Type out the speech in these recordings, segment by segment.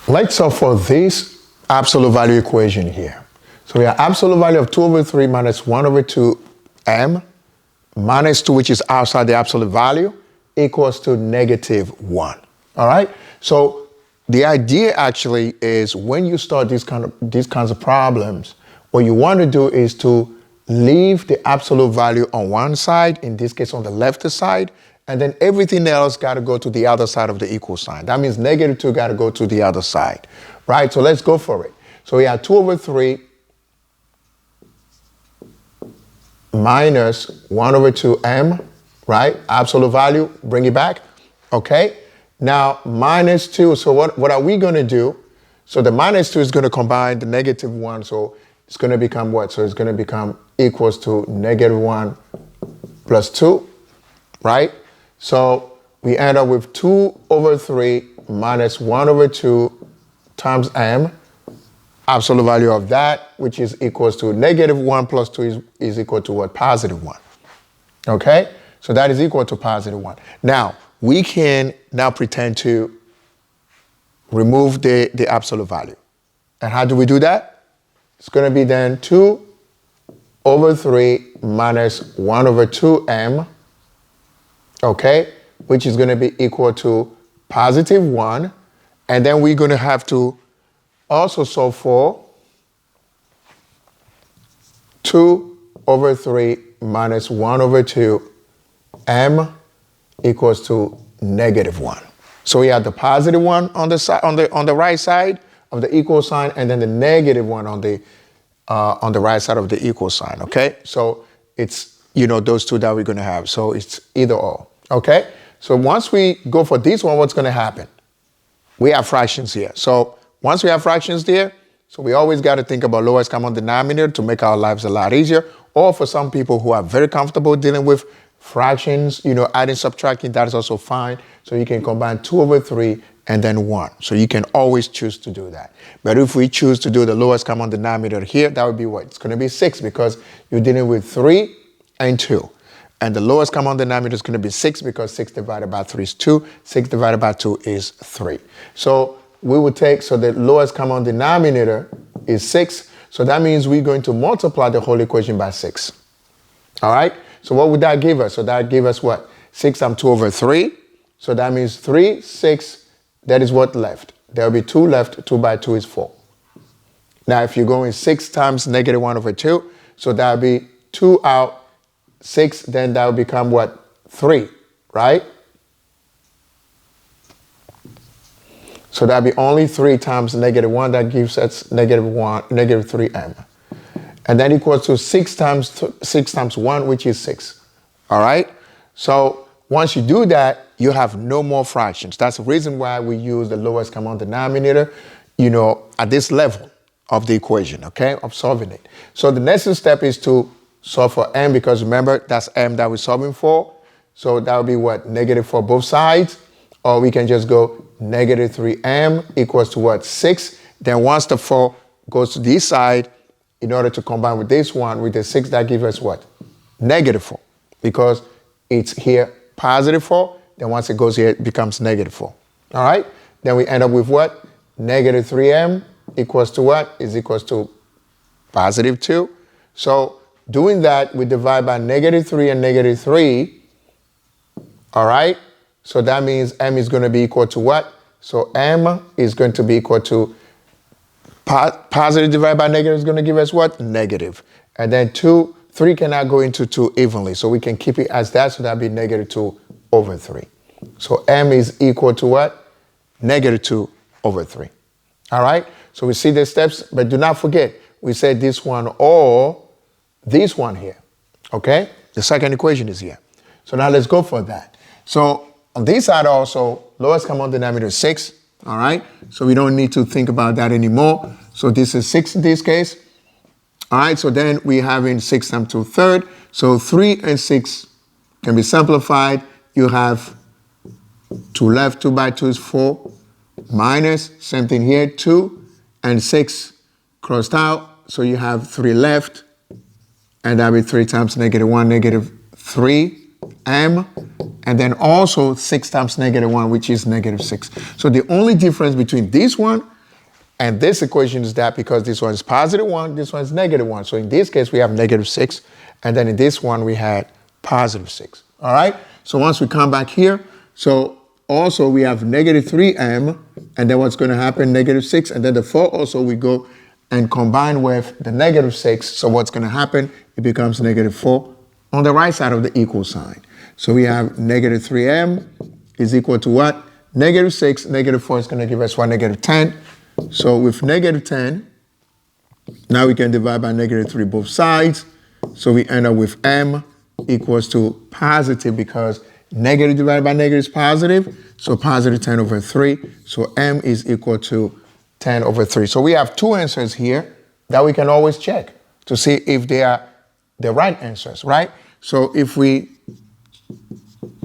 Let's solve for this absolute value equation here. So we have absolute value of 2 over 3 minus 1 over 2 m minus 2, which is outside the absolute value, equals to -1. All right? So the idea actually is when you start these kinds of problems, what you want to do is to leave the absolute value on one side, in this case on the left side, and then everything else got to go to the other side of the equal sign. That means -2 got to go to the other side, right? So let's go for it. So we have 2 over 3 minus 1 over 2m, right? Absolute value, bring it back, okay? Now, -2, so what are we going to do? So the -2 is going to combine the -1, so it's going to become what? So it's going to become equals to -1 plus 2, right? So we end up with 2 over 3 minus 1 over 2 times m. Absolute value of that, which is equals to -1 plus 2 is equal to what? +1. Okay? So that is equal to +1. Now, we can now pretend to remove the absolute value. And how do we do that? It's going to be then 2 over 3 minus 1 over 2m, okay, which is going to be equal to +1. And then we're going to have to also solve for 2 over 3 minus 1 over 2 m equals to -1. So we have the +1 on the side, on the right side of the equal sign, and then the -1 on the right side of the equal sign. Okay, so it's those two that we're going to have. So it's either or. Okay, so once we go for this one, what's going to happen? We have fractions here. So once we have fractions there, so we always got to think about lowest common denominator to make our lives a lot easier. Or for some people who are very comfortable dealing with fractions, adding, subtracting, that is also fine. So you can combine 2 over 3 and then 1. So you can always choose to do that. But if we choose to do the lowest common denominator here, that would be what? It's going to be 6 because you're dealing with 3 and 2. And the lowest common denominator is going to be 6 because 6 divided by 3 is 2. 6 divided by 2 is 3. So we would take, so the lowest common denominator is 6. So that means we're going to multiply the whole equation by 6. All right? So what would that give us? So that give us what? 6 times 2 over 3. So that means 3, 6, that is what left. There will be 2 left. 2 by 2 is 4. Now, if you're going 6 times -1 over 2, so that would be 2 out, 6, then that would become what? 3, right? So that would be only 3 times -1. That gives us -3m. And that equals to 6 times 1, which is 6. All right? So once you do that, you have no more fractions. That's the reason why we use the lowest common denominator, at this level of the equation, okay, of solving it. So the next step is to solve for m, because remember, that's m that we're solving for. So that would be what? -4 for both sides. Or we can just go -3m equals to what? 6. Then once the 4 goes to this side, in order to combine with this one, with the 6, that gives us what? -4. Because it's here +4. Then once it goes here, it becomes -4. All right? Then we end up with what? -3m equals to what? Is equals to +2. So doing that, we divide by -3 and -3. All right? So that means m is going to be equal to what? So m is going to be equal to positive divided by negative is going to give us what? Negative. And then 3 cannot go into 2 evenly. So we can keep it as that. So that'd be -2 over 3. So m is equal to what? -2 over 3. All right? So we see the steps, but do not forget, we said this one or this one here. Okay? The second equation is here. So now let's go for that. So on this side also, lowest common denominator is 6. All right? So we don't need to think about that anymore. So this is 6 in this case. All right? So then we have in 6 times 2/3. So 3 and 6 can be simplified. You have 2 left. 2 by 2 is 4. Minus, same thing here, 2 and 6 crossed out. So you have 3 left. And that'll be 3 times -1, -3m. And then also 6 times -1, which is -6. So the only difference between this one And this equation is that because this one is positive 1, this one is negative 1. So in this case, we have negative 6. And then in this one, we had positive 6. All right? So once we come back here, so also we have negative 3m. And then what's going to happen? Negative 6. And then the 4 also we go and combine with the negative 6. So what's going to happen? It becomes negative 4 on the right side of the equal sign. So we have negative 3m is equal to what? Negative 6. Negative 4 is going to give us what? Negative 10. So with negative 10, now we can divide by negative 3 both sides. So we end up with m equals to positive because negative divided by negative is positive. So positive 10 over 3. So m is equal to 10 over 3. So we have two answers here that we can always check to see if they are the right answers, right? So if we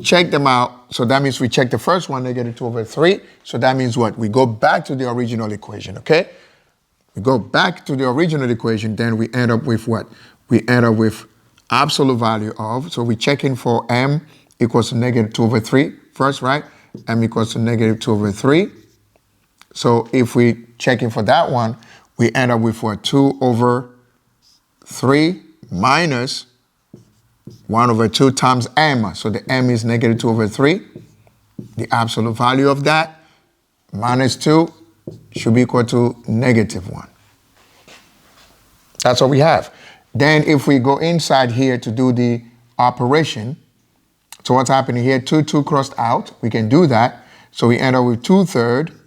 check them out, so that means we check the first one, negative 2 over 3. So that means what? We go back to the original equation, okay? We go back to the original equation, then we end up with what? We end up with absolute value of, so we're checking for m equals to negative 2 over 3 first, right? M equals to negative 2 over 3. So if we checking for that one, we end up with what? 2 over 3 minus 1 over 2 times m. So the m is negative 2 over 3. The absolute value of that minus 2 should be equal to negative 1. That's what we have. Then if we go inside here to do the operation, so what's happening here? 2 crossed out. We can do that. So we end up with 2/3.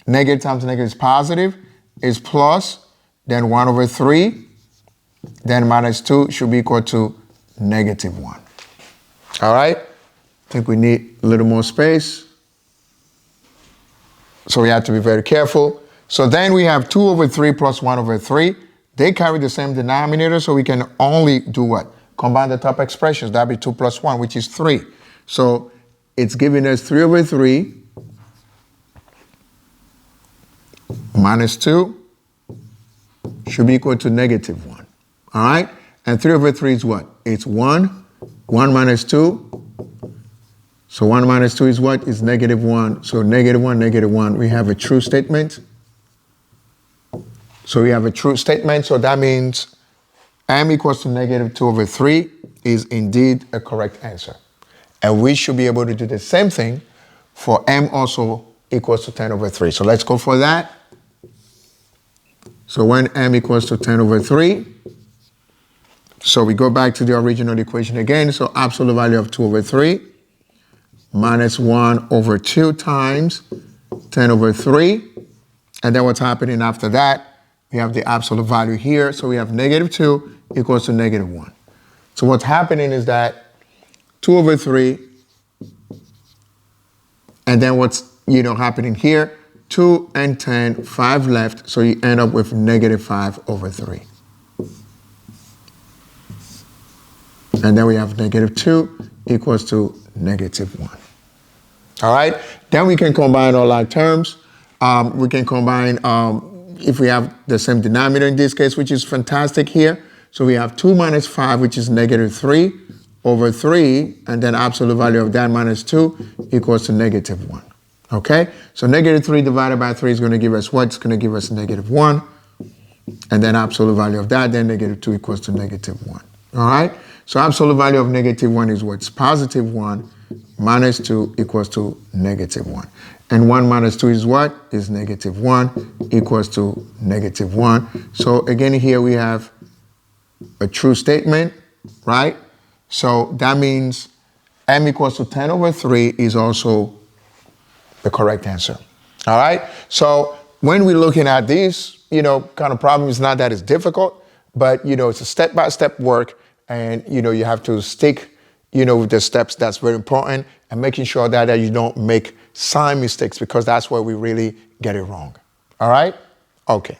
Negative times negative is positive, is plus, then 1 over 3, then minus 2 should be equal to negative 1. All right? I think we need a little more space. So we have to be very careful. So then we have 2 over 3 plus 1 over 3. They carry the same denominator, so we can only do what? Combine the top expressions. That'd be 2 plus 1, which is 3. So it's giving us 3 over 3 minus 2 should be equal to negative 1. All right? And 3 over 3 is what? It's 1. 1 minus 2. So 1 minus 2 is what? Is negative 1. So negative 1, negative 1. We have a true statement. So we have a true statement. So that means m equals to negative 2 over 3 is indeed a correct answer. And we should be able to do the same thing for m also equals to 10 over 3. So let's go for that. So when m equals to 10 over 3, so we go back to the original equation again. So absolute value of 2 over 3 minus 1 over 2 times 10 over 3. And then what's happening after that? We have the absolute value here. So we have negative 2 equals to negative 1. So what's happening is that 2 over 3, and then what's happening here? 2 and 10, 5 left. So you end up with negative 5 over 3. And then we have negative 2 equals to negative 1. All right? Then we can combine all our terms. We can combine, if we have the same denominator in this case, which is fantastic here. So we have 2 minus 5, which is negative 3 over 3. And then absolute value of that minus 2 equals to negative 1. Okay? So negative 3 divided by 3 is going to give us what? It's going to give us negative 1. And then absolute value of that, then negative 2 equals to negative 1. All right? So absolute value of negative 1 is what's positive 1 minus 2 equals to negative 1. And 1 minus 2 is what? Is negative 1 equals to negative 1. So again, here we have a true statement, right? So that means m equals to 10 over 3 is also the correct answer. All right? So when we're looking at this, kind of problem, it's not that it's difficult, but, it's a step-by-step work. And, you have to stick, with the steps. That's very important. And making sure that you don't make sign mistakes, because that's where we really get it wrong. All right? Okay.